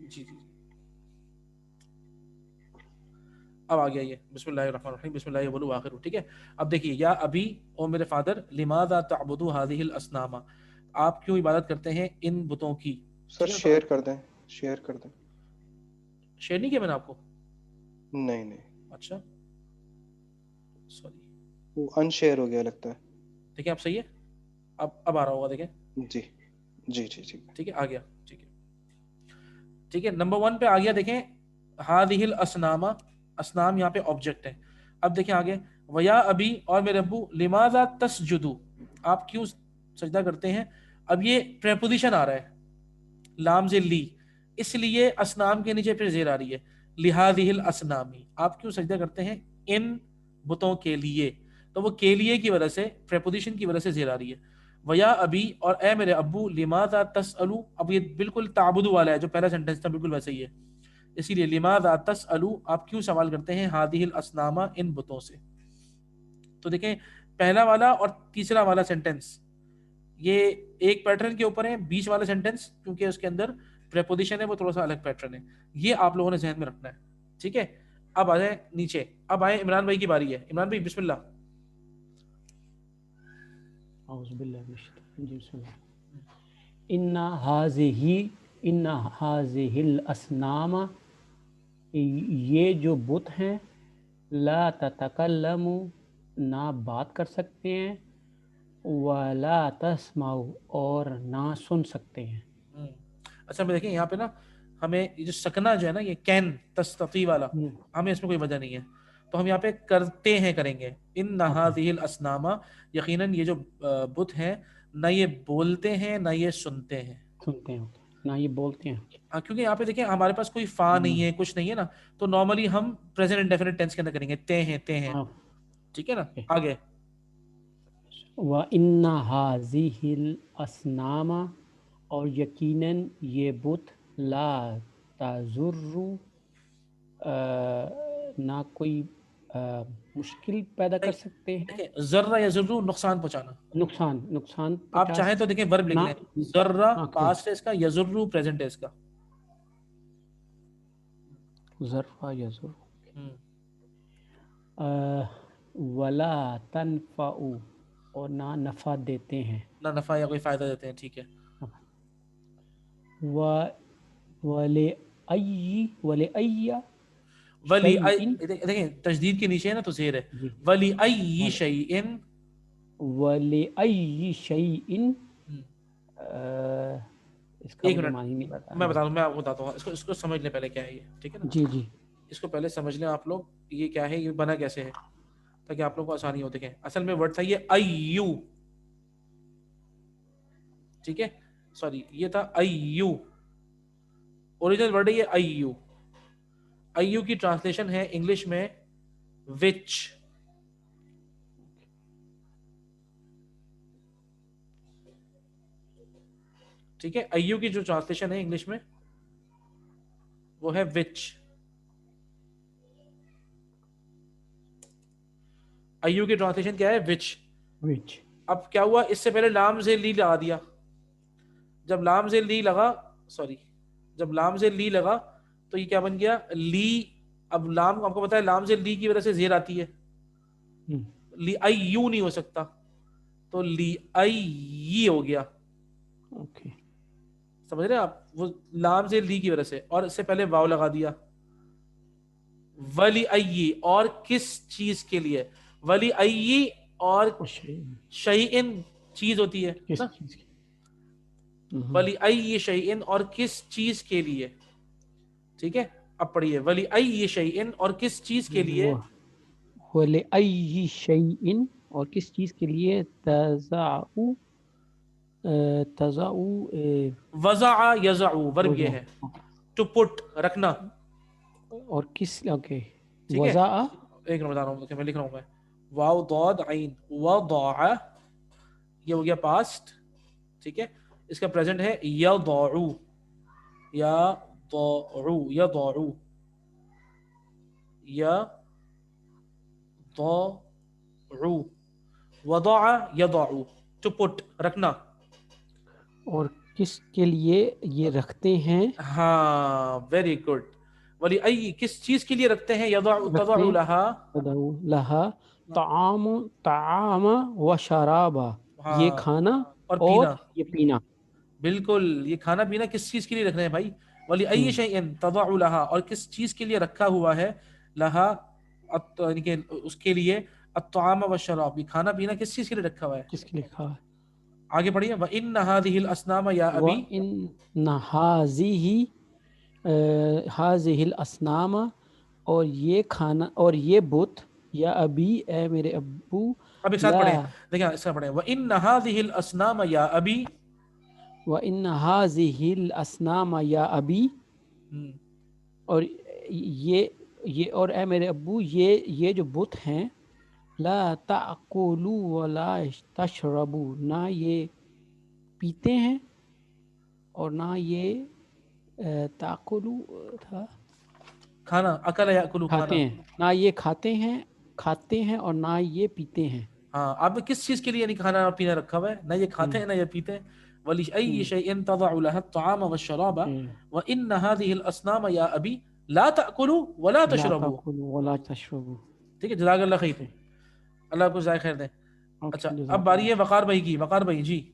جی جی اب آ گیا یہ بسم اللہ الرحمن الرحیم بسم اللہ اول آخر. ٹھیک ہے. اب دیکھیے یا ابی او میرے فادر لماذا تعبدوا هذه الاصنام, آپ کیوں عبادت کرتے ہیں ان بتوں کی. سر ٹھیک ہے. تو شیئر کر دیں، شیئر کر دیں. شیئر نہیں کیا میں نے آپ کو. نہیں نہیں، اچھا سوری. وہ ان شیئر ہو گیا لگتا ہے. دیکھیں اب صحیح ہے. اب آ رہا ہوگا دیکھیں. جی جی جی ٹھیک ہے. ٹھیک ہے آ گیا. ٹھیک ہے ٹھیک ہے. نمبر 1 پہ آ گیا. دیکھیں هذه الاصنام, اصنام یہاں پہ آبجیکٹ ہے. اب دیکھیں آگے ویا ابی اور میرے ابو لماذا تسجدو, آپ کیوں سجدہ کرتے ہیں. اب یہ پریپوزیشن آ رہا ہے لام سے لی, اس لیے اصنام کے نیچے پھر زیر آ رہی ہے لہذه الاصنامی, آپ کیوں سجدہ کرتے ہیں ان بتوں کے لیے. تو وہ کے لیے کی وجہ سے پریپوزیشن کی وجہ سے زیر آ رہی ہے. ویا ابی اور اے میرے ابو لماذا تسألو, اب یہ بالکل تعبد والا ہے جو پہلا سینٹنس تھا بالکل ویسے ہی ہے, اسی لیے لماذا تسألو, آپ کیوں سوال کرتے ہیں هذه الاصنام, ان بتوں سے. تو دیکھیں پہلا والا اور تیسرا والا سینٹنس یہ ایک پیٹرن کے اوپر ہے, بیچ والا سینٹنس کیونکہ اس کے اندر پریپوزیشن ہے وہ تھوڑا سا الگ پیٹرن ہے, یہ آپ لوگوں نے ذہن میں رکھنا ہے. ٹھیک ہے. اب آ جائیں نیچے, اب آئے عمران بھائی کی باری ہے. عمران بھائی بسم اللہ. اعوذ باللہ من الشیطان الرجیم بسم اللہ ان هذه الاصنام, یہ جو بت ہیں, لا تتکلم, نہ بات کر سکتے ہیں, ولا تسمع, اور نہ سن سکتے ہیں. اچھا میں دیکھیں یہاں پہ نا ہمیں یہ جو سکنا جو ہے نا یہ کین تستطیع والا, ہمیں اس میں کوئی وجہ نہیں ہے, تو ہم یہاں پہ کرتے ہیں کریں گے. ان هذه الاصنام, یقیناً یہ جو بت ہیں نہ یہ بولتے ہیں نہ یہ سنتے ہیں. سنتے ہیں نہ یہ بولتے ہیں. کیونکہ یہاں پہ دیکھیں ہمارے پاس کوئی فا نہیں ہے کچھ نہیں ہے نا, تو نارملی ہم پریزنٹ انڈیفینٹ ٹینس کے اندر کریں گے تے ہیں. ٹھیک ہے نا. آگے وَإِنَّ هَذِهِ الْأَصْنَامَ, اور یقیناً یہ بت, لا تضر, نہ کوئی مشکل پیدا کر سکتے ہیں, دیکھیں ذرہ یا ذرو نقصان پہنچانا. نقصان آپ پہنچا چاہیں تو دیکھیں ورب لکھ نہ. لیں, ذرہ اوکے, پاسٹ ہے اس کا, یذرو پریزنٹ ہے اس کا. ذرہ یا ذر, ولا تنفع, اور نہ نفع دیتے ہیں, نہ نفع یا کوئی فائدہ دیتے ہیں. ٹھیک ہے. وَلِأَيِّ ولی شَيْءٍ, دیکھیں تشدید کے نیچے ہے نا تو زیر ہے. جی, ولی ای شیئن, وَلِأَيِّ شَيْءٍ, اس کا ایک مجھے منٹ معنی نہیں پتا. میں بتا دوں, میں آپ کو بتاتا ہوں اس کو سمجھ لیں پہلے کیا ہے یہ. ٹھیک ہے نا, جی جی اس کو پہلے سمجھ لیں آپ لوگ یہ کیا ہے, یہ بنا کیسے ہے, تاکہ آپ لوگ کو آسانی ہو. دیکھیں اصل میں ورڈ تھا یہ ایو, ٹھیک ہے, سوری یہ تھا ایو, اوریجنل ورڈ ہے یہ ایو. ایو کی ٹرانسلیشن ہے انگلش میں وچ. ٹھیک ہے, ایو کی جو ٹرانسلیشن ہے انگلش میں وہ ہے وچ. ایو کی ٹرانسلیشن کیا ہے, وچ. وچ. اب کیا ہوا, اس سے پہلے لام سے لی لگا دیا, جب لام سے لی لگا, سوری جب لام سے لی لگا تو یہ کیا بن گیا لی. اب لام آپ کو پتا ہے لام سے لی کی وجہ سے زیر آتی ہے, لی ای یو نہیں ہو سکتا, تو لی ای ہو گیا. اوکے, سمجھ رہے ہیں آپ, وہ لام سے لی کی وجہ سے, اور اس سے پہلے واو لگا دیا. ولی ای, اور کس چیز کے لیے, ولی ای اور شیئن چیز ہوتی ہے نا, کس چیز کی, ولی ای شیئن اور کس چیز کے لیے. ٹھیک ہے, اب پڑھیے ولی ای شیئن اور کس چیز کے لیے, وَلِأَيِّ شَيْءٍ, اور کس چیز کے لیے, تضع, وضع یضع ورب یہ ہے ٹو پٹ, رکھنا. اور کس, اوکے, ٹھیک ہے, وضع, ایک میں بتا رہا ہوں, میں لکھ رہا ہوں, میں واو ضاد عین وضع, یہ ہو گیا پاسٹ. ٹھیک ہے, اس کا پریزنٹ ہے یضع, یضع, یضع, یضع, وضع یضع, ٹو پٹ رکھنا. اور کس کے لیے یہ رکھتے ہیں، ہاں ویری گڈ. ولی ای کس چیز کے لیے رکھتے ہیں، یضع تضع لہا. تدعو لہا طعام و شرابا، یہ ہاں کھانا اور اور پینا. یہ پینا. بالکل، یہ کھانا پینا کس چیز کے لیے رکھ رہے ہیں بھائی؟ ولی ای ہم، شیء تضع لہا، اور کس چیز کے لیے رکھا ہوا ہے، لہا یعنی کہ اس کے لیے، الطعام والشراب، یہ کھانا پینا کس چیز کے لیے رکھا ہوا ہے؟ کس کے لکھا ہے؟ آگے پڑھیے. وَإِنَّ هَذِهِ الْأَصْنَامَ يَا أَبِي. وَإِنَّ هَذِهِ الْأَصْنَامَ، اور یہ کھانا اور یہ بت، یا ابھی اے میرے ابو، اب ایک ساتھ لا پڑھیں، دیکھیں اس طرح پڑھیں. وَإِنَّ هَذِهِ الْأَصْنَامَ يَا أَبِي. وَإِنَّ هَذِهِ الْأَصْنَامَ یا ابی، اور یہ اور اے میرے ابو، یہ جو بت ہیں، لا تأکلوا ولا تشربوا، نہ یہ پیتے ہیں اور نہ یہ تأکلوا تھا، کھانا، اکل یاکلو، کھانا. کھاتے ہیں، نہ یہ کھاتے ہیں اور نہ یہ پیتے ہیں. ہاں، آپ نے کس چیز کے لیے نہیں کھانا اور پینا رکھا ہوا ہے؟ نہ یہ کھاتے ہیں نہ یہ پیتے ہیں. وَلِأَيِّ شَيْءٍ تَضَعُ لَهَا الطَّعَامَ وَالشَّرَابَ وَإِنَّ هَذِهِ الْأَصْنَامَ يَا أَبِي لَا تَأْكُلُوا وَلَا لا تَشْرَبُوا. تأکلوا ولا تشربوا. ٹھیک ہے، جزاک اللہ خیر. اللہ آپ کو جزائے خیر دے. اچھا اب باری ہے وقار بھائی کی. وقار بھائی جی.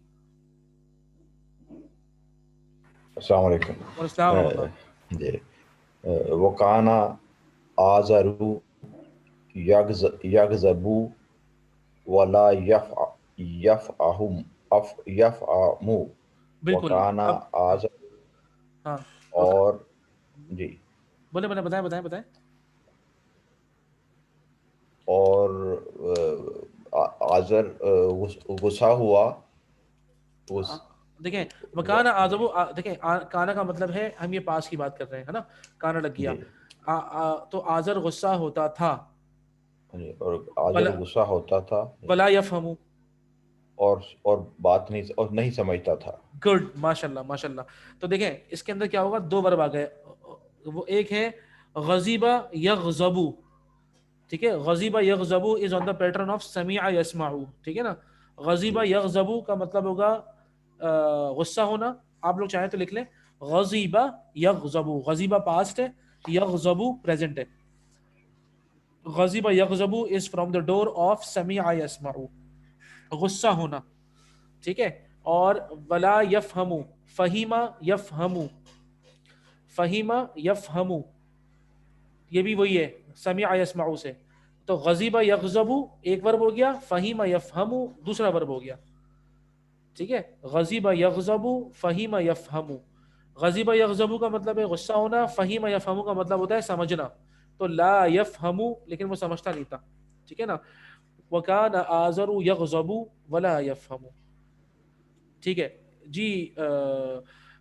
السلام علیکم. اور السلام ورحمۃ اللہ. جی وکانا آزرو یغضبو ولا یفعمو. بالکل. وکانا اب آزر، ہاں اور جی بولے بتائیں. اور آزر غصہ ہوا. دیکھیں وکانا آزبو، دیکھیں کانا کا مطلب ہے، ہم یہ پاس کی بات کر رہے ہیں، ہے نا، کانا لگ گیا. جی تو آزر غصہ ہوتا تھا. اور آزر غصہ ہوتا تھا، ولا یفہمو، اور بات نہیں سمجھتا تھا. گڈ، ماشاء اللہ. تو دیکھیں اس کے اندر کیا ہوگا، دو ورب آ گئے. وہ ایک ہے غضیبہ یغضبو. ٹھیک ہے، غضیبہ یغضبو از آن دا پیٹرن آف سمیع یسمعو. ٹھیک ہے نا. غضیبہ یغضبو کا مطلب ہوگا غصہ ہونا. آپ لوگ چاہیں تو لکھ لیں غضیبہ یغضبو. غضیبہ پاسٹ ہے، یغضبو پریزنٹ ہے. غضیبہ یغضبو is from the door of سمیع یسمعو، غصہ ہونا. ٹھیک ہے. اور ولا یفہمو، فہیمہ یفہمو، فہیمہ یفہمو، یہ بھی وہی ہے سمیع یسمعو سے. تو غضیبہ یغضبو ایک ورب ہو گیا، فہیمہ یفہمو دوسرا ورب ہو گیا. ٹھیک ہے، غضیبہ یغضبو فہیمہ یفہمو. غضیبہ یغضبو کا مطلب ہے غصہ ہونا، فہیمہ یفہمو کا مطلب ہوتا ہے سمجھنا. تو لا یفہمو لیکن وہ سمجھتا نہیں تھا. ٹھیک ہے نا. وکان آزر یغضب ولا یفہمو. ٹھیک ہے جی.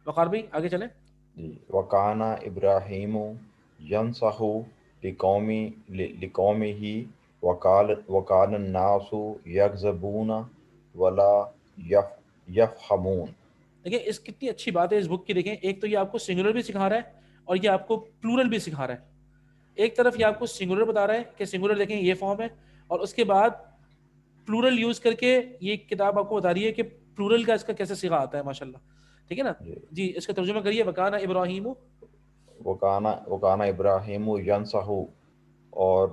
وقار بھائی آگے چلیں. جی وکانا ابراہیم ینصح لقومہ وقال الناس یغضبون ولا یفہمون. دیکھیں اس کتنی اچھی بات ہے اس بک کی. دیکھیں ایک تو یہ آپ کو سنگولر بھی سکھا رہا ہے اور یہ آپ کو پلورل بھی سکھا رہا ہے. ایک طرف یہ آپ کو سنگولر بتا رہا ہے کہ سنگولر دیکھیں یہ فارم ہے، اور اس کے بعد پلورل یوز کر کے یہ کتاب آپ کو بتا رہی ہے کہ پلورل کا اس کا کیسے صیغہ آتا ہے. ماشاءاللہ. ٹھیک ہے نا. جی اس کا ترجمہ کریے. وکانا ابراہیم، وکانا ابراہیم ینصح، اور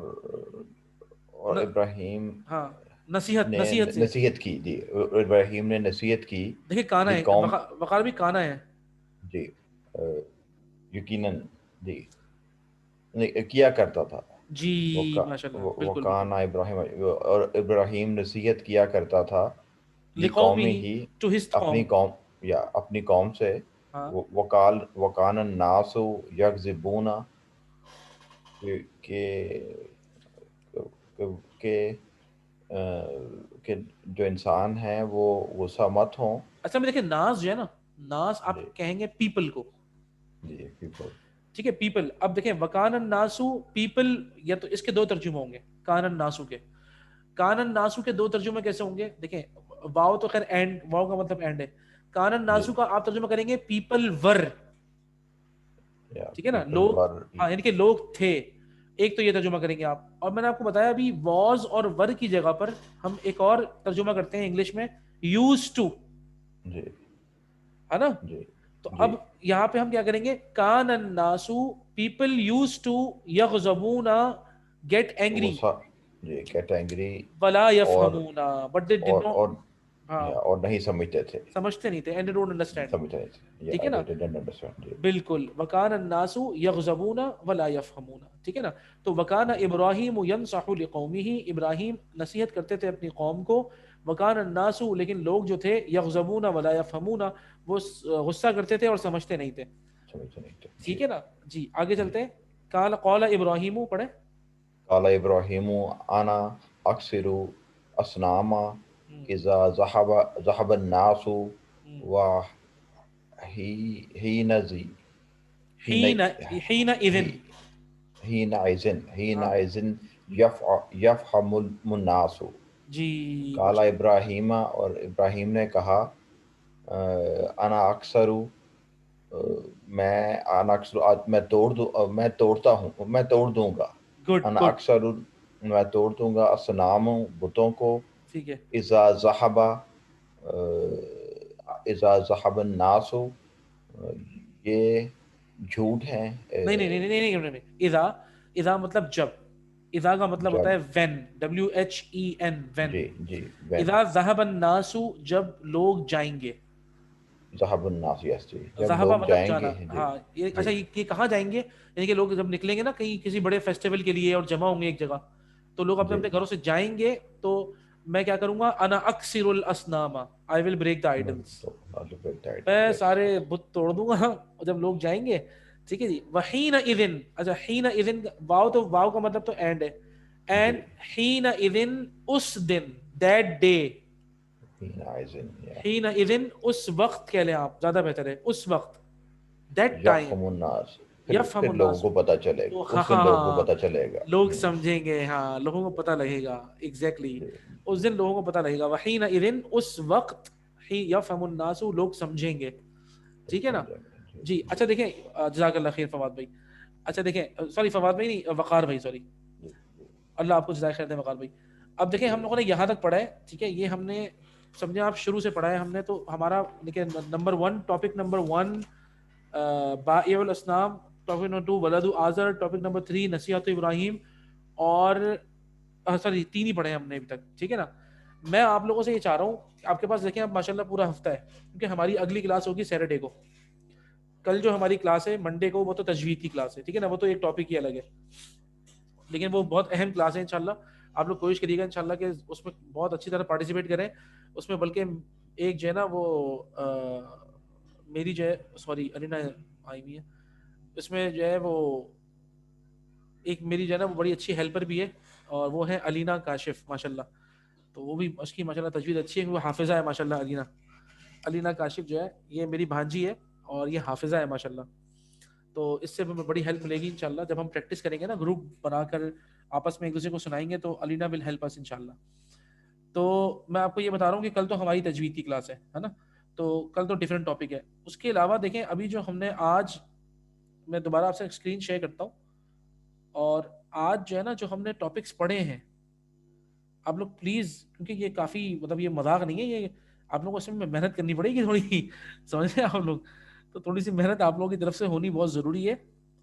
ابراہیم ہاں نے نصیحت سے. نصیحت کی. جی ابراہیم نے نصیحت کی. دیکھیں کانا ہے، قوم، وقار بھی کانا ہے. جی یقیناً جی کیا کرتا تھا. جی ماشاءاللہ بالکل. وکانا ابراہیم، اور ابراہیم نصیحت کیا کرتا تھا لقومی لقومہ، ٹو ہز اپنی قوم. اپنی قوم سے. ہاں وکان الناس یغضبون، کہ جو انسان ہیں وہ غصہ مت ہوں. اچھا میں دیکھیں ناس جو ہے نا، ناس آپ کہیں گے پیپل کو. جی پیپل. ٹھیک ہے پیپل. اب دیکھیں وکان الناسو پیپل، یا تو اس کے دو ترجمے ہوں گے کان الناسو کے. کان الناسو کے دو ترجمے کیسے ہوں گے؟ دیکھیں واو تو خیر اینڈ، واو کا مطلب اینڈ ہے. کان الناسو کا آپ ترجمہ کریں گے پیپل ور. ٹھیک ہے نا، لوگ، ہاں یعنی کہ لوگ تھے. ایک تو یہ ترجمہ کریں گے آپ. اور میں نے آپ کو بتایا ابھی واز اور ور کی جگہ پر ہم ایک اور ترجمہ کرتے ہیں انگلش میں، یوز ٹو. جی ہے نا. جی تو جی اب یہاں پہ ہم کیا کریں گے, کان الناسو, پیپل یوز ٹو یغضبون, گیٹ اینگری, غصہ جی کیٹیگری ولا اور یفہمون, بٹ دے ڈڈ ناٹ, اور ہاں اور نہیں سمجھتے تھے سمجھتے نہیں تھے, اینڈ دے ڈونٹ انڈرسٹینڈ. سمجھتے نہیں تھے ٹھیک ہے نا, they didn't understand جی بالکل. وکان الناس یغضبون ولا یفہمون, ٹھیک ہے نا. تو وکان ابراہیم ینصح لقومہ, ابراہیم نصیحت کرتے تھے اپنی قوم کو. وکان الناس, لیکن لوگ جو تھے, یغضبون ولا یفہمون, وہ غصہ کرتے تھے اور سمجھتے نہیں تھے. سمجھتے نہیں تھے جی ٹھیک ہے نا جی. آگے جی. چلتے ہیں. قال ابراہیم, پڑھے. قال ابراہیم انا اکثر اصناما اذا ذهب الناس حينئذ يفهم الناس. جی قال ابراہیم, اور ابراہیم نے کہا, انا اکثر, میں توڑتا ہوں, میں توڑ دوں گا. گڈ انا گڈ, اکثر, میں توڑ دوں گا, اصنام, بتوں کو, ٹھیک ہے. اذا ذهب الناس, یہ جھوٹ ہیں. نہیں نہیں نہیں نہیں نہیں, اذا, اذا مطلب جب, اذا کا مطلب ہوتا جب ہے when, when, when. G G when اذا ذهب الناس, جب لوگ جائیں گے. ذهب الناس, یس جی, جب ذهب لوگ مطلب جائیں جانا, گے. جی ہاں یہ جی اچھا, یہ کہاں جائیں گے, یعنی کہ لوگ جب نکلیں گے نا کہیں کسی بڑے فیسٹیول کے لیے اور جمع ہوں گے ایک جگہ, تو لوگ اپنے جی اپنے گھروں سے جائیں گے. تو میں کیا کروں گا, انا اکثر الاسنام, آئی ول بریک دا آئیڈلس, میں سارے بت توڑ دوں گا جب لوگ جائیں گے. ٹھیک ہے جی. وحین اذن, اچھا حین اذن, واو تو واو کا مطلب تو اینڈ ہے, اینڈ حین اذن, اس دن, دیٹ ڈے. حین اذن, اس وقت کہہ لیں آپ, زیادہ بہتر ہے, اس وقت, دیٹ ٹائم. یفہم الناس, یفہم پھر لوگوں الناس, کو پتہ چلے تو گا, ہاں اس دن لوگوں کو ہاں, پتہ چلے گا. لوگ سمجھیں گے, ہاں لوگوں کو پتہ لگے گا, ایگزیکٹلی, اس دن لوگوں کو پتہ لگے گا. وحین اذن, اس وقت, یفہم الناس, لوگ سمجھیں گے. ٹھیک ہے نا جی. اچھا دیکھیں, جزاک اللہ خیر فواد بھائی. اچھا دیکھیں, سوری فواد بھائی نہیں, وقار بھائی, سوری, اللہ آپ کو جزائے خیر دے وقار بھائی. اب دیکھیں ہم لوگوں نے یہاں تک پڑھا ہے, ٹھیک ہے, یہ ہم نے سمجھے آپ شروع سے پڑھا ہے ہم نے. تو ہمارا دیکھیں نمبر 1, ٹاپک نمبر 1 بائع الاسنام, ٹاپک نمبر 2 ولد آزر, ٹاپک نمبر 3 نصیحت ابراہیم, اور سوری 3 ہی پڑھے ہم نے ابھی تک. ٹھیک ہے نا. میں آپ لوگوں سے یہ چاہ رہا ہوں, آپ کے پاس دیکھیں اب ماشاءاللہ پورا ہفتہ ہے, کیونکہ ہماری اگلی کلاس ہوگی سیٹرڈے کو. کل جو ہماری کلاس ہے منڈے کو, وہ تو تجوید کی کلاس ہے, ٹھیک ہے نا, وہ تو ایک ٹاپک ہی الگ ہے, لیکن وہ بہت اہم کلاس ہے. انشاءاللہ آپ لوگ کوشش کریے گا انشاءاللہ کہ اس میں بہت اچھی طرح پارٹیسپیٹ کریں اس میں. بلکہ ایک جو ہے نا وہ میری جو ہے, سوری الینا آئی ہوئی ہے اس میں, جو ہے وہ ایک میری جو ہے نا وہ بڑی اچھی ہیلپر بھی ہے, اور وہ ہے الینا کاشف ماشاءاللہ. تو وہ بھی, اس کی ماشاءاللہ تجوید اچھی ہے, وہ حافظہ ہے ماشاءاللہ. الینا کاشف جو ہے یہ میری بھانجی ہے, اور یہ حافظہ ہے ماشاءاللہ. تو اس سے ہمیں بڑی ہیلپ ملے گی انشاءاللہ, جب ہم پریکٹس کریں گے نا گروپ بنا کر آپس میں ایک دوسرے کو سنائیں گے, تو الینا ول ہیلپ اس انشاءاللہ. تو میں آپ کو یہ بتا رہا ہوں کہ کل تو ہماری تجوید کی کلاس ہے نا, تو کل تو ڈیفرنٹ ٹاپک ہے. اس کے علاوہ دیکھیں ابھی جو ہم نے آج, میں دوبارہ آپ سے اسکرین شیئر کرتا ہوں, اور آج جو ہے نا جو ہم نے ٹاپکس پڑھے ہیں, آپ لوگ پلیز, کیونکہ یہ کافی مطلب یہ مذاق نہیں ہے, یہ آپ لوگوں کو اس میں محنت کرنی پڑے گی تھوڑی, سمجھ رہے ہیں آپ لوگ, تو تھوڑی سی محنت آپ لوگوں کی طرف سے ہونی بہت ضروری ہے.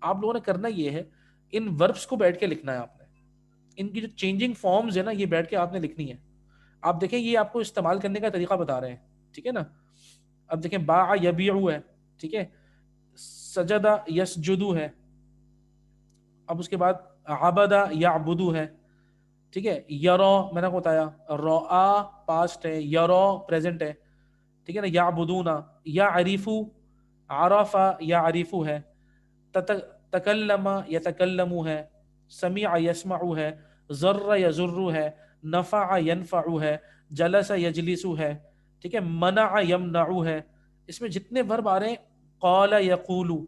آپ لوگوں نے کرنا یہ ہے, ان وربس کو بیٹھ کے لکھنا ہے آپ نے, ان کی جو چینجنگ فارمز ہے نا یہ بیٹھ کے آپ نے لکھنی ہے. آپ دیکھیں یہ آپ کو استعمال کرنے کا طریقہ بتا رہے ہیں, ٹھیک ہے نا. اب دیکھیں باع یبیع ہے, ٹھیک ہے, سجدہ یسجدو ہے, اب اس کے بعد عبدہ یعبدو ہے, ٹھیک ہے. یرا میں نے کو بتایا, رآ پاسٹ ہے, یرا پریزنٹ ہے, ٹھیک ہے نا. یعبدونا, یعرفو, عرفا یعرفو ہے, تکلم یتکلمو ہے, سمع یسمعو ہے, ضر یضر ہے, نفع ینفع ہے, جلس یجلسو ہے, ٹھیک ہے. منع یمنع ہے. اس میں جتنے ورب آ رہے ہیں, قال یقولو,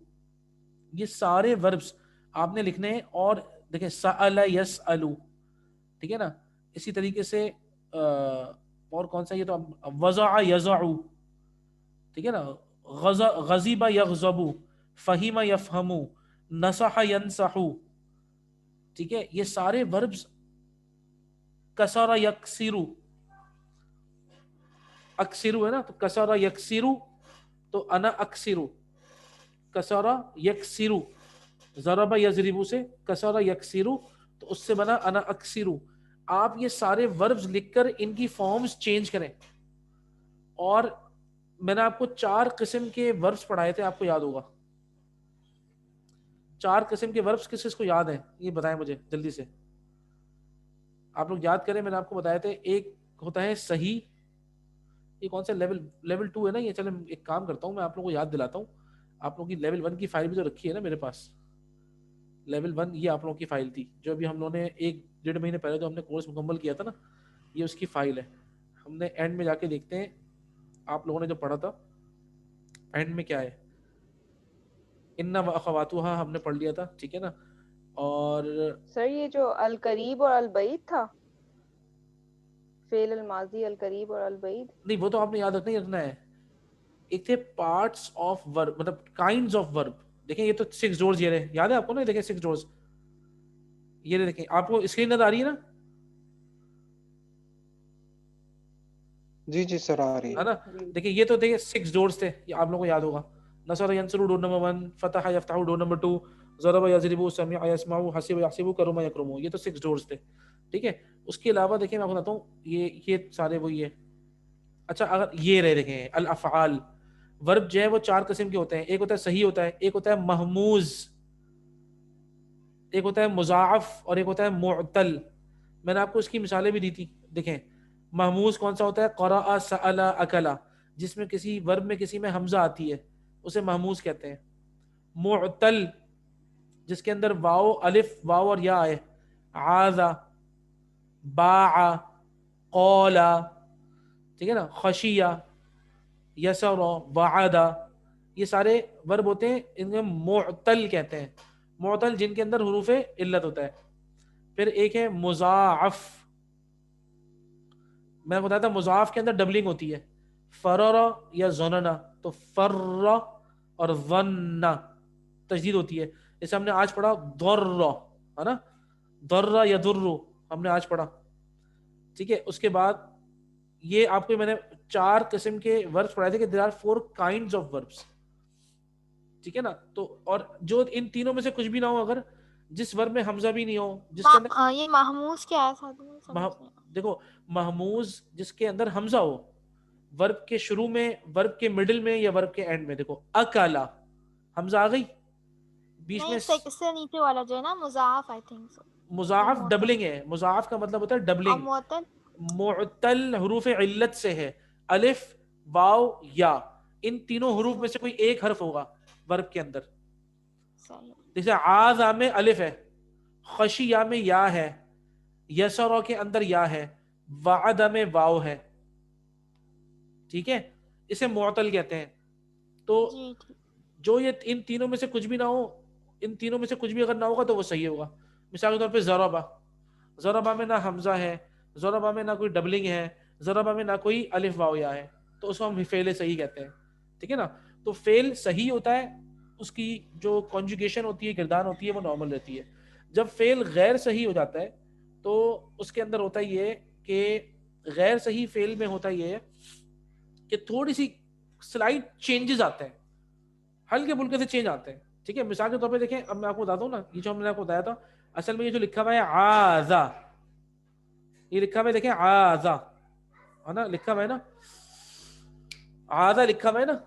یہ سارے وربس آپ نے لکھنے ہیں. اور دیکھیں سأل یسألو, ٹھیک ہے نا. اسی طریقے سے اور کون سا, یہ تو وضع یضع, ٹھیک ہے نا. غضب یغضب, فہم یفہم, نصح ینصح, ٹھیک ہے. یہ سارے وربس, کسر یکسر, اکسرو ہے نا, تو کسر یکسرو, تو انا اکسرو، کسرا یکسرو، ضرب یضرب سے کسرا یکسرو، تو اس سے بنا انا اکسرو. آپ یہ سارے وربز لکھ کر ان کی فارمز چینج کریں. اور میں نے آپ کو 4 قسم کے وربز پڑھائے تھے، آپ کو یاد ہوگا. 4 قسم کے وربز کس کس کو یاد ہیں یہ بتائیں مجھے جلدی سے. آپ لوگ یاد کریں، میں نے آپ کو بتایا تھے. ایک ہوتا ہے صحیح، یہ کون سا لیول 2 ہے نا یہ. چلیں ایک کام کرتا ہوں، میں آپ لوگوں کو یاد دلاتا ہوں. آپ لوگوں کی لیول 1 کی فائل بھی تو رکھی ہے نا میرے پاس. لیول 1 یہ آپ لوگوں کی فائل تھی جو ابھی ہم لوگوں نے 1-1.5 مہینے پہلے جو ہم نے کورس مکمل کیا تھا نا، یہ اس کی فائل ہے. ہم نے اینڈ میں جا کے دیکھتے ہیں آپ لوگوں نے جو پڑھا تھا اینڈ میں کیا ہے. ان واخواتها ہم نے پڑھ لیا تھا، ٹھیک ہے نا. اور سر یہ جو القریب اور البعید تھا، فعل الماضی القریب اور البعید، نہیں وہ تو آپ نے یاد رکھنا ہی رکھنا ہے. ایک تھے پارٹس آف ورب، مطلب کائنڈز آف ورب. دیکھیں یہ تو 6 ڈورز یہ رہے، یاد ہے آپ کو نا؟ دیکھیں 6 ڈورز یہ رہے. دیکھیں آپ کو اسکرین نظر آ رہی ہے نا؟ جی جی سر آ رہی ہے ہے. نا؟ دیکھیں یہ تو دیکھیں 6 ڈورز تھے، یہ آپ لوگوں کو یاد ہوگا. نصر ینصر ڈور نمبر 1، فتح یفتح ڈور نمبر 2، ضرب یضرب، سمع یسمع، حسب یحسب، کرم یکرم. یہ تو 6 ڈورز تھے، ٹھیک ہے. اس کے علاوہ دیکھیں میں آپ کو بتاتا ہوں یہ سارے وہی ہے. اچھا اگر یہ رہے دیکھیں الافعال، ورب جو ہے وہ 4 قسم کے ہوتے ہیں. ایک ہوتا ہے صحیح ہوتا ہے، ایک ہوتا ہے محموز، ایک ہوتا ہے مضاعف، اور ایک ہوتا ہے معتل. میں نے آپ کو اس کی مثالیں بھی دی تھی. دیکھیں محموز کون سا ہوتا ہے؟ قرأ، سأل، اکلا، جس میں کسی ورب میں کسی میں حمزہ آتی ہے اسے محموز کہتے ہیں. معتل جس کے اندر واو، الف، واو اور یا آئے. عاذ، باع، قول، ٹھیک ہے نا. خشیہ، یسر، وعد، یہ سارے ورب ہوتے ہیں، ان میں معتل کہتے ہیں. معتل جن کے اندر حروف علت ہوتا ہے. پھر ایک ہے مضاعف، میں بتایا تھا مضاعف کے اندر ڈبلنگ ہوتی ہے. فرر یا ظننا، تو فر اور ظن تجدید ہوتی ہے. جیسے ہم نے آج پڑھا ضر، ہے نا، ضر یضر ہم نے آج پڑھا، ٹھیک ہے. اس کے بعد یہ آپ کو میں نے 4 قسم کے وربس پڑھائے تھے کہ there are 4 kinds of verbs، ٹھیک ہے نا. تو اور جو ان تینوں میں سے کچھ بھی نہ ہو، اگر جس ورب میں حمزہ بھی نہیں ہو، جس کے اندر یہ محموز کیا ہے؟ دیکھو محموز جس کے اندر حمزہ ہو، ورب کے شروع میں، ورب کے مڈل میں، یا ورب کے اینڈ میں. دیکھو اکلا حمزہ آ گئی بیچ میں. نہیں، سے نیچے والا جو ہے نا مضاعف، آئی تھنک سو. مضاعف ڈبلنگ ہے. مضاعف کا مطلب ہوتا ہے اور ڈبلنگ. معتل معتل حروف علت سے ہے، الف، واو، یا. ان تینوں حروف میں سے کوئی ایک حرف ہوگا ورب کے اندر. صحیح. جیسے عاذ میں الف ہے، خشیہ میں یا ہے، یسر کے اندر یا ہے، وعد میں واو ہے، ٹھیک ہے. اسے معتل کہتے ہیں. تو جی ٹھیک. جو یہ ان تینوں میں سے کچھ بھی نہ ہو، ان تینوں میں سے کچھ بھی اگر نہ ہوگا تو وہ صحیح ہوگا. مثال کے طور پہ ضربہ، ضربہ میں نہ حمزہ ہے، ضربہ میں نہ کوئی ڈبلنگ ہے، ضربہ میں نہ کوئی الف واو یا ہے، تو اس کو ہم فعل صحیح کہتے ہیں، ٹھیک ہے نا. تو فعل صحیح ہوتا ہے، اس کی جو کنجوگیشن ہوتی ہے، گردان ہوتی ہے، وہ نارمل رہتی ہے. جب فعل غیر صحیح ہو جاتا ہے تو اس کے اندر ہوتا یہ کہ غیر صحیح فعل میں ہوتا یہ ہے کہ تھوڑی سی سلائٹ چینجز آتے ہیں، ہلکے پھلکے سے چینج آتے ہیں، ٹھیک ہے. مثال کے طور پہ دیکھیں، اب میں آپ کو بتاتا ہوں نا، یہ جو ہم نے آپ کو بتایا تھا، اصل میں یہ جو لکھا ہوا ہے عاذا، یہ لکھا ہوا ہے، دیکھیں عاذا ہے نا، لکھا ہوا ہے نا، عاذا لکھا ہوا ہے نا.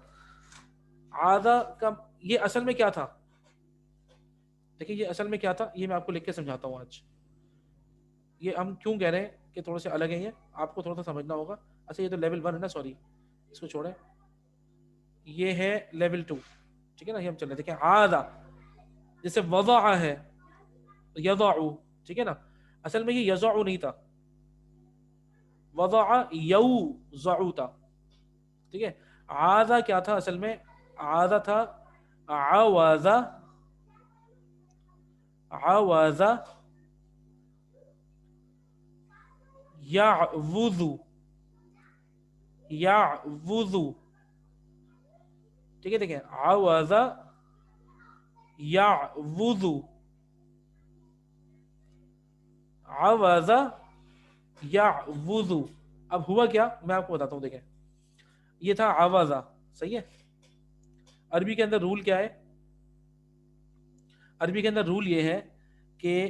عاذا کا یہ اصل میں کیا تھا؟ دیکھیں یہ اصل میں کیا تھا، یہ میں آپ کو لکھ کے سمجھاتا ہوں آج. یہ ہم کیوں کہہ رہے ہیں کہ تھوڑے سے الگ ہیں، یہ آپ کو تھوڑا سا سمجھنا ہوگا. اچھا یہ تو لیول 1 ہے نا، سوری اس کو چھوڑیں، یہ ہے لیول 2، ٹھیک ہے نا. یہ ہم چل رہے ہیں. دیکھیں عاذا جیسے وضع ہے، یضع، ٹھیک ہے نا. اصل میں یہ یضع نہیں تھا، وضع یوضع تھا، ٹھیک ہے. عاذا کیا تھا اصل میں؟ عاذا تھا عوض، عوض یعوذ، یعوذ، ٹھیک ہے. دیکھیں عوض یعوذ، عوض یعوذ. اب ہوا کیا میں آپ کو بتاتا ہوں. دیکھیں یہ تھا عوض، صحیح ہے. عربی کے اندر رول کیا ہے؟ عربی کے اندر رول یہ ہے کہ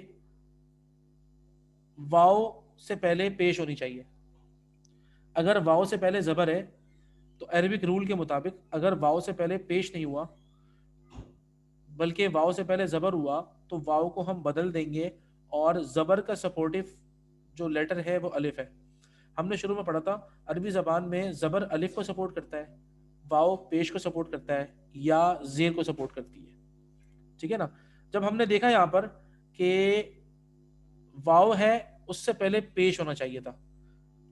واو سے پہلے پیش ہونی چاہیے. اگر واو سے پہلے زبر ہے تو عربک رول کے مطابق اگر واو سے پہلے پیش نہیں ہوا بلکہ واو سے پہلے زبر ہوا تو واو کو ہم بدل دیں گے اور زبر کا سپورٹیو جو لیٹر ہے وہ الف ہے. ہم نے شروع میں پڑھا تھا عربی زبان میں زبر الف کو سپورٹ کرتا ہے, واو پیش کو سپورٹ کرتا ہے, یا زیر کو سپورٹ کرتی ہے. ٹھیک ہے نا. جب ہم نے دیکھا یہاں پر کہ واو ہے اس سے پہلے پیش ہونا چاہیے تھا,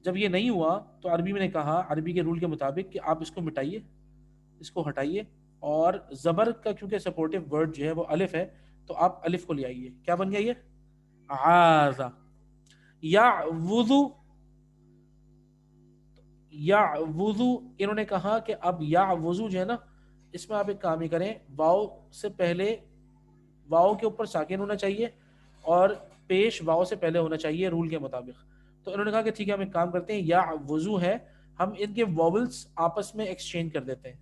جب یہ نہیں ہوا تو عربی میں نے کہا عربی کے رول کے مطابق کہ آپ اس کو مٹائیے, اس کو ہٹائیے, اور زبر کا کیونکہ سپورٹیو ورڈ جو ہے وہ الف ہے تو آپ الف کو لے آئیے. کیا بن گیا یہ؟ عاذا. یا وضو, یا وضو انہوں نے کہا کہ اب یا وضو جو ہے نا اس میں آپ ایک کام ہی کریں, واو سے پہلے واو کے اوپر ساکن ہونا چاہیے اور پیش واو سے پہلے ہونا چاہیے رول کے مطابق. تو انہوں نے کہا کہ ٹھیک ہے ہم ایک کام کرتے ہیں, یا وضو ہے ہم ان کے واولز آپس میں ایکسچینج کر دیتے ہیں.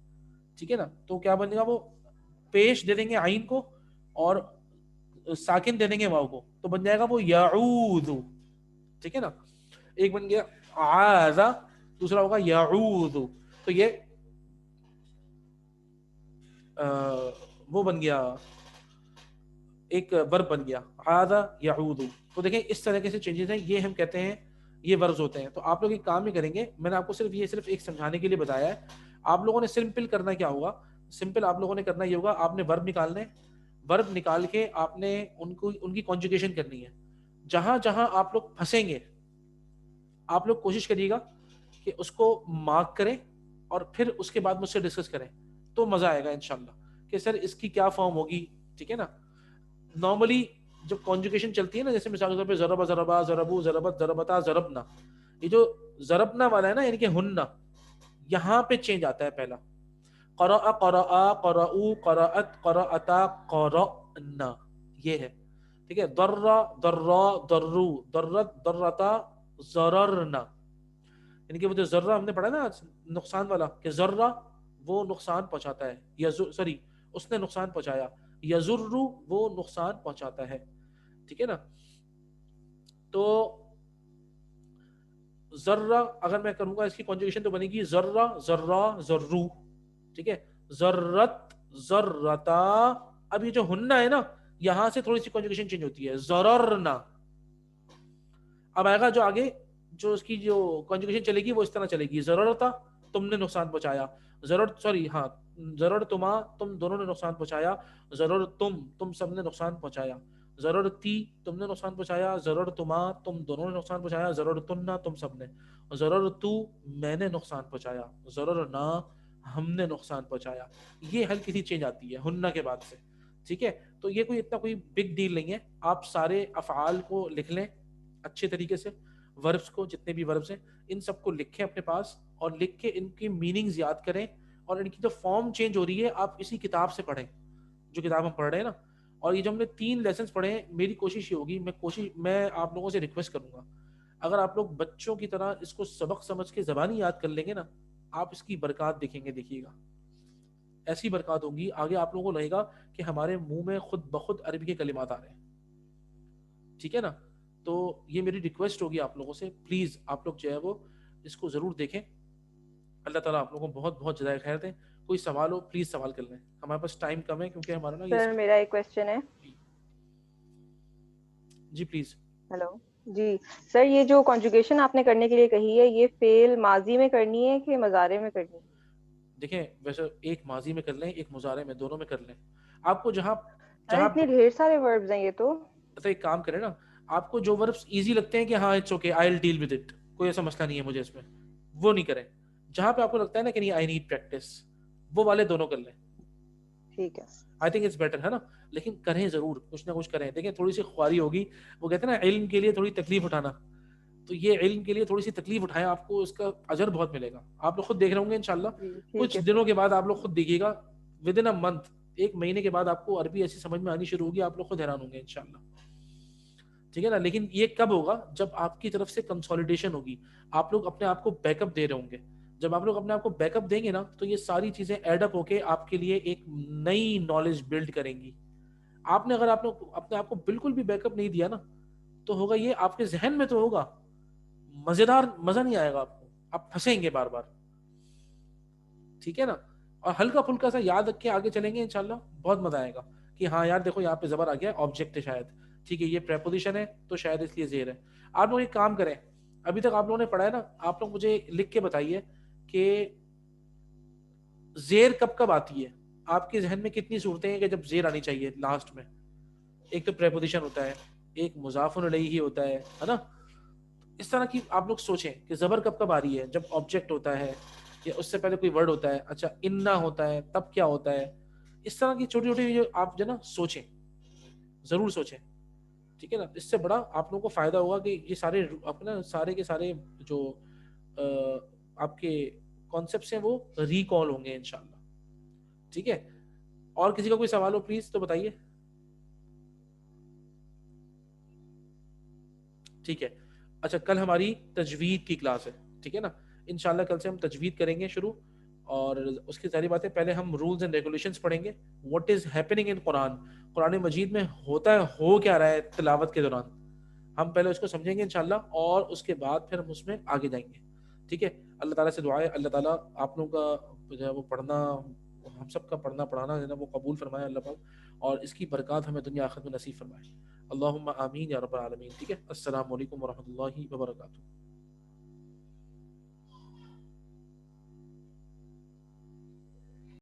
ٹھیک ہے نا. تو کیا بنے گا, وہ پیش دے دیں گے عین کو اور ساکن دے دیں گے واو کو, تو بن جائے گا وہ یعوذ. ٹھیک ہے نا. ایک بن گیا عاذا, دوسرا ہوگا یعوذ. تو یہ وہ بن گیا ایک ورب بن گیا عاذا یعوذ. تو دیکھیں اس طرح کے سے چینجز ہیں, یہ ہم کہتے ہیں یہ وربز ہوتے ہیں. تو آپ لوگ ایک کام ہی کریں گے, میں نے آپ کو صرف ایک سمجھانے کے لیے بتایا ہے. آپ لوگوں نے سمپل کرنا کیا ہوگا, سمپل آپ لوگوں نے کرنا یہ ہوگا, آپ نے ورب نکالنے, ورب نکال کے آپ نے ان کی کانجوگیشن کرنی ہے. جہاں جہاں آپ لوگ پھنسیں گے آپ لوگ کوشش کریے گا کہ اس کو مارک کریں اور پھر اس کے بعد مجھ سے ڈسکس کریں, تو مزہ آئے گا انشاءاللہ کہ سر اس کی کیا فارم ہوگی. ٹھیک ہے نا. نارملی جب کانجوگیشن چلتی ہے نا, جیسے مثال کے طور پہ ضرب ضربا ضربو ضربت ضربتا ضربنا, یہ جو ضربنا والا ہے نا یعنی کہ ہننا, یہاں پہ چینج آتا ہے پہلا. قرأ قرأ قرأو قرأت قرأتا قرأنا, یہ ہے. ٹھیک ہے. ضر ضرا ضرو ضرت ضرتا ضررنا, یعنی کہ وہ جو ذرہ ہم نے پڑھا نا نقصان والا, کہ ذرہ وہ نقصان پہنچاتا ہے, سوری اس نے نقصان پہنچایا, یضر وہ نقصان پہنچاتا ہے. ٹھیک ہے نا. تو ذرہ اگر میں کروں گا اس کی کنجوگیشن تو بنے گی ذرہ ذرا ذرو. ٹھیک ہے. ذرت ذرتا. اب یہ جو ہننا ہے نا یہاں سے تھوڑی سی کنجوگیشن چینج ہوتی ہے, ضررنا. اب آئے گا جو آگے جو اس کی جو کنجوگیشن چلے گی وہ اس طرح چلے گی, ضررتا تم نے نقصان پہنچایا, ضررتما تم دونوں نے نقصان پہنچایا, ضررتم تم سب نے نقصان پہنچایا, ضررتی تم نے نقصان پہنچایا, ضررتما تم دونوں نے نقصان پہنچایا, ضررتنا تم سب نے, ضررتو میں نے نقصان پہنچایا, ضررنا ہم نے نقصان پہنچایا. یہ ہلکی سی چینج آتی ہے ہننا کے بعد سے. ٹھیک ہے. تو یہ کوئی اتنا کوئی بگ ڈیل نہیں ہے. آپ سارے افعال کو لکھ لیں اچھے طریقے سے, وربس کو جتنے بھی وربس ہیں ان سب کو لکھیں اپنے پاس, اور لکھ کے ان کی میننگز یاد کریں, اور ان کی جو فارم چینج ہو رہی ہے آپ اسی کتاب سے پڑھیں جو کتاب ہم پڑھ رہے ہیں نا. اور یہ جو ہم نے 3 لیسنز پڑھے ہیں, میری کوشش یہ ہوگی, میں آپ لوگوں سے ریکویسٹ کروں گا, اگر آپ لوگ بچوں کی طرح اس کو سبق سمجھ کے زبانی یاد کر لیں گے نا, آپ اس کی برکات دیکھیں گے. دیکھیے گا ایسی برکات ہوگی آگے, آپ لوگوں کو لگے گا کہ ہمارے منہ میں خود بخود عربی کے کلمات آ رہے ہیں. ٹھیک ہے نا. تو یہ میری ریکویسٹ ہوگی آپ لوگوں سے, پلیز آپ لوگ جو ہے وہ اس کو ضرور دیکھیں. اللہ تعالیٰ آپ لوگوں کو بہت بہت جزائے خیر دیں. کوئی سوال ہو پلیز سوال کر لیں, ہمارے پاس ٹائم کم ہے کیونکہ ہمارا نا سر میرا ایک کویسچن ہے. جی پلیز. ہیلو جی سر, یہ جو کنجوگیشن آپ نے کرنے کے لیے کہی ہے یہ فعل ماضی میں کرنی ہے کہ مضارع میں کرنی ہے؟ دیکھیں ویسے ایک ماضی میں کر لیں ایک مضارع میں, دونوں میں کر لیں. آپ کو جہاں اتنے ڈھیر سارے وربز ہیں یہ تو ایک کام کریں نا, آپ کو جو وربس ایزی لگتے ہیں کہ ہاں it's okay I will deal with it, کوئی ایسا مسئلہ نہیں ہے مجھے اس میں, وہ نہیں کریں. جہاں پہ آپ کو لگتا ہے نا کہ نہیں آئی نیڈ پریکٹس, وہ والے دونوں کر لیں. ٹھیک ہے, آئی تھنک اٹس بیٹر, ہے نا. لیکن کریں ضرور, کچھ نہ کچھ کریں. دیکھیں تھوڑی سی خواری ہوگی, وہ کہتے ہیں نا علم کے لیے تھوڑی تکلیف اٹھانا, تو یہ علم کے لیے تھوڑی سی تکلیف اٹھائیں, آپ کو اس کا اجر بہت ملے گا. آپ لوگ خود دیکھ رہے ہوں گے انشاءاللہ, کچھ دنوں کے بعد آپ لوگ خود دیکھیے گا, ود ان اے منتھ, 1 مہینے کے بعد آپ کو عربی ایسی سمجھ میں آنی شروع ہوگی, آپ لوگ خود حیران ہوں گے انشاءاللہ. ٹھیک ہے نا. لیکن یہ کب ہوگا, جب آپ کی طرف سے کنسولیڈیشن ہوگی, آپ لوگ اپنے آپ کو بیک اپ دے رہے ہوں گے. جب آپ لوگ اپنے آپ کو بیک اپ دیں گے نا تو یہ ساری چیزیں ایڈ اپ ہو کے آپ کے لیے ایک نئی نالج بلڈ کریں گی. آپ نے اگر آپ نے اپنے آپ کو بالکل بھی بیک اپ نہیں دیا نا تو ہوگا یہ آپ کے ذہن میں تو ہوگا, مزیدار مزہ نہیں آئے گا آپ کو, آپ پھنسیں گے بار بار. ٹھیک ہے نا, اور ہلکا پھلکا سا یاد رکھ کے آگے چلیں گے انشاءاللہ بہت مزہ آئے گا کہ ہاں یار دیکھو یہاں پہ زبر آ گیا, آبجیکٹ ہے شاید, ٹھیک ہے یہ پریپوزیشن ہے تو شاید اس لیے زیر ہے. آپ لوگ ایک کام کریں, ابھی تک آپ لوگوں نے پڑھا ہے نا, آپ لوگ مجھے لکھ کے بتائیے کہ زیر کب کب آتی ہے. آپ کے ذہن میں کتنی صورتیں ہیں کہ جب زیر آنی چاہیے لاسٹ میں؟ ایک تو پریپوزیشن ہوتا ہے, ایک مضاف الیہ ہی ہوتا ہے نا. اس طرح کی آپ لوگ سوچیں کہ زبر کب کب آ رہی ہے, جب آبجیکٹ ہوتا ہے یا اس سے پہلے کوئی ورڈ ہوتا ہے. اچھا انا ہوتا ہے تب کیا ہوتا ہے؟ اس طرح کی چھوٹی چھوٹی جو آپ جو نا سوچیں, ضرور سوچیں, ٹھیک ہے نا. اس سے بڑا آپ لوگوں کو فائدہ ہوگا کہ یہ سارے اپنا سارے کے سارے جو آپ کے کانسیپٹس ہیں وہ ریکال ہوں گے انشاءاللہ. ٹھیک ہے, اور کسی کا کوئی سوال ہو پلیز تو بتائیے. ٹھیک ہے, اچھا کل ہماری تجوید کی کلاس ہے, ٹھیک ہے نا. انشاءاللہ کل سے ہم تجوید کریں گے شروع, اور اس کی ساری باتیں پہلے ہم رولز اینڈ ریگولیشنز پڑھیں گے. واٹ از ہیپننگ ان قرآن, قرآن مجید میں ہوتا ہے, ہو کیا رہا ہے تلاوت کے دوران, ہم پہلے اس کو سمجھیں گے انشاءاللہ, اور اس کے بعد پھر ہم اس میں آگے جائیں گے. ٹھیک ہے, اللہ تعالیٰ سے دعا ہے اللہ تعالیٰ آپ لوگوں کا جو ہے وہ پڑھنا, ہم سب کا پڑھنا پڑھانا جو ہے وہ قبول فرمائے اللہ پاک, اور اس کی برکات ہمیں دنیا آخرت میں نصیب فرمائے. اللہم آمین یا رب العالمین. ٹھیک ہے, السلام علیکم ورحمۃ اللہ وبرکاتہ.